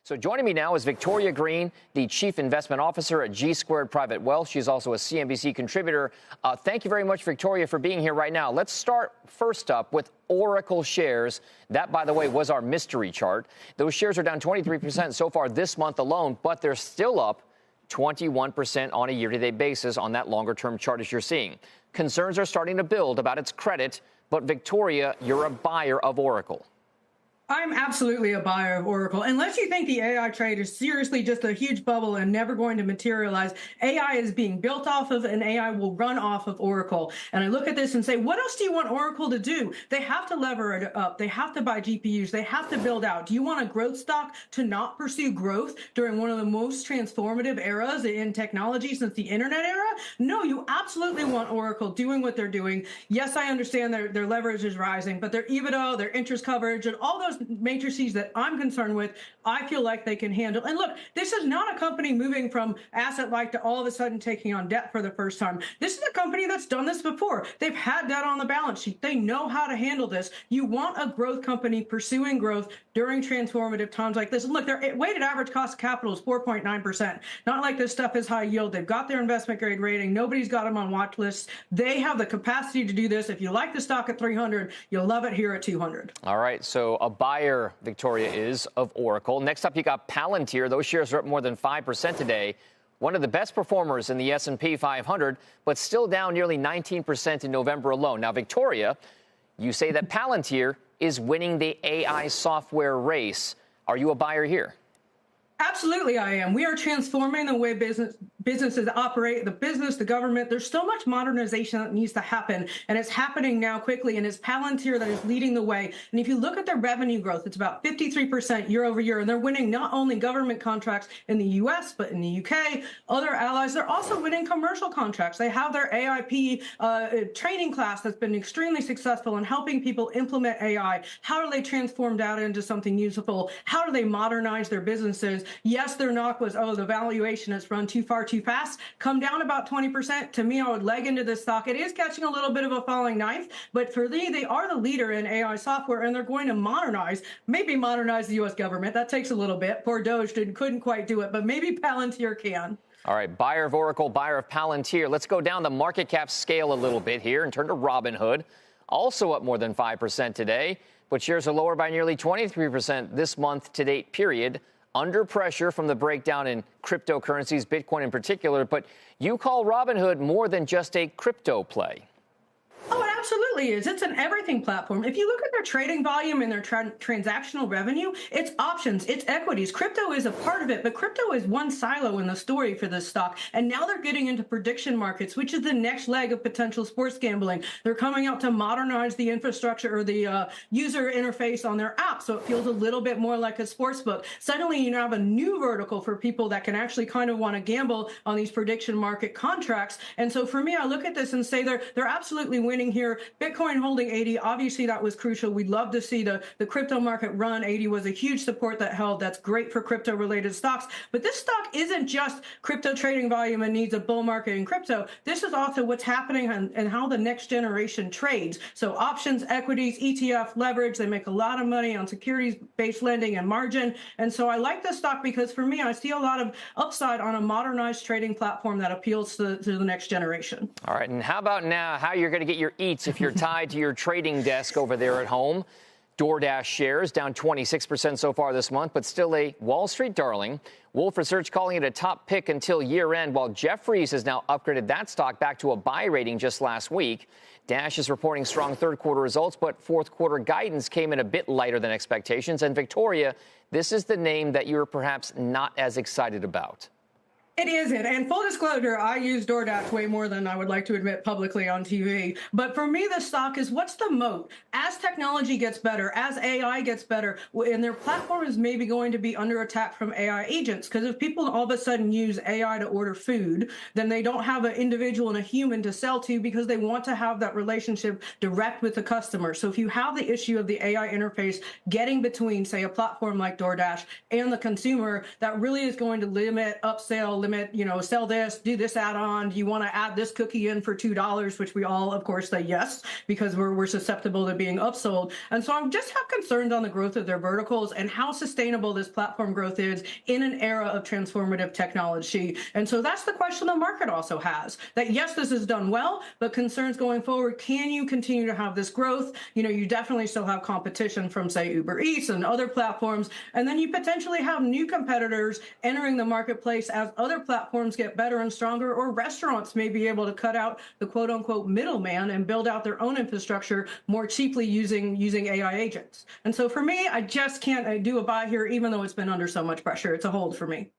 So joining me now is Victoria Greene, the Chief Investment Officer at Squared Private Wealth. She's also a CNBC contributor. Thank you very much, Victoria, for being here right now. Let's start first up with Oracle shares. That, by the way, was our mystery chart. Those shares are down 23% so far this month alone, but they're still up 21% on a year-to-date basis on that longer-term chart as you're seeing. Concerns are starting to build about its credit, but Victoria, you're a buyer of Oracle. I'm absolutely a buyer of Oracle. Unless you think the AI trade is seriously just a huge bubble and never going to materialize, AI is being built off of and AI will run off of Oracle. And I look at this and say, what else do you want Oracle to do? They have to lever it up. They have to buy GPUs. They have to build out. Do you want a growth stock to not pursue growth during one of the most transformative eras in technology since the internet era? No, you absolutely want Oracle doing what they're doing. Yes, I understand their leverage is rising, but their EBITDA, their interest coverage, and all those matrices that I'm concerned with, I feel like they can handle. And look, this is not a company moving from asset-light to all of a sudden taking on debt for the first time. This is a company that's done this before. They've had debt on the balance sheet. They know how to handle this. You want a growth company pursuing growth during transformative times like this. And look, their weighted average cost of capital is 4.9%. Not like this stuff is high yield. They've got their investment grade rating. Nobody's got them on watch lists. They have the capacity to do this. If you like the stock at 300, you'll love it here at 200. All right, so a buyer, Victoria, is of Oracle. Next up, you got Palantir. Those shares are up more than 5% today. One of the best performers in the S&P 500, but still down nearly 19% in November alone. Now, Victoria, you say that Palantir is winning the AI software race. Are you a buyer here? Absolutely, I am. We are transforming the way businesses operate, the business, the government. There's so much modernization that needs to happen, and it's happening now quickly, and it's Palantir that is leading the way. And if you look at their revenue growth, it's about 53% year over year, and they're winning not only government contracts in the U.S., but in the UK, other allies. They're also winning commercial contracts. They have their AIP training class that's been extremely successful in helping people implement AI. How do they transform data into something useful? How do they modernize their businesses? Yes, their knock was, oh, the valuation has run too far too fast. Come down about 20%. To me, I would leg into this stock. It is catching a little bit of a falling knife, but for me, they are the leader in AI software, and they're going to maybe modernize the U.S. government. That takes a little bit. Poor Doge couldn't quite do it, but maybe Palantir can. All right, buyer of Oracle, buyer of Palantir. Let's go down the market cap scale a little bit here and turn to Robinhood. Also up more than 5% today, but shares are lower by nearly 23% this month-to-date period. Under pressure from the breakdown in cryptocurrencies, Bitcoin in particular, but you call Robinhood more than just a crypto play. Oh, it absolutely is. It's an everything platform. If you look at their trading volume and their transactional revenue, it's options, it's equities. Crypto is a part of it, but crypto is one silo in the story for this stock. And now they're getting into prediction markets, which is the next leg of potential sports gambling. They're coming out to modernize the infrastructure or the user interface on their app, so it feels a little bit more like a sports book. Suddenly, you now have a new vertical for people that can actually kind of want to gamble on these prediction market contracts. And so for me, I look at this and say they're absolutely winning here. Bitcoin holding 80, obviously that was crucial. We'd love to see the crypto market run. 80 was a huge support that held. That's great for crypto related stocks. But this stock isn't just crypto trading volume and needs a bull market in crypto. This is also what's happening and how the next generation trades. So options, equities, ETF, leverage, they make a lot of money on securities-based lending and margin. And so I like this stock because for me, I see a lot of upside on a modernized trading platform that appeals to the next generation. All right. And how about now, how you're going to get your eats if you're tied to your trading desk over there at home? DoorDash shares down 26% so far this month, but still a Wall Street darling. Wolf Research calling it a top pick until year end, while Jefferies has now upgraded that stock back to a buy rating just last week. Dash is reporting strong third quarter results, but fourth quarter guidance came in a bit lighter than expectations. And Victoria, this is the name that you're perhaps not as excited about. It isn't. And full disclosure, I use DoorDash way more than I would like to admit publicly on TV. But for me, the stock is what's the moat? As technology gets better, as AI gets better, and their platform is maybe going to be under attack from AI agents. Because if people all of a sudden use AI to order food, then they don't have an individual and a human to sell to because they want to have that relationship direct with the customer. So if you have the issue of the AI interface getting between, say, a platform like DoorDash and the consumer, that really is going to limit upsell, limit, sell this, do this add-on. Do you want to add this cookie in for $2, which we all, of course, say yes, because we're susceptible to being upsold. And so I just have concerns on the growth of their verticals and how sustainable this platform growth is in an era of transformative technology. And so that's the question the market also has, that yes, this is done well, but concerns going forward, can you continue to have this growth? You definitely still have competition from, say, Uber Eats and other platforms. And then you potentially have new competitors entering the marketplace as other platforms get better and stronger, or restaurants may be able to cut out the quote unquote middleman and build out their own infrastructure more cheaply using AI agents. And so for me, I just can't do a buy here, even though it's been under so much pressure. It's a hold for me.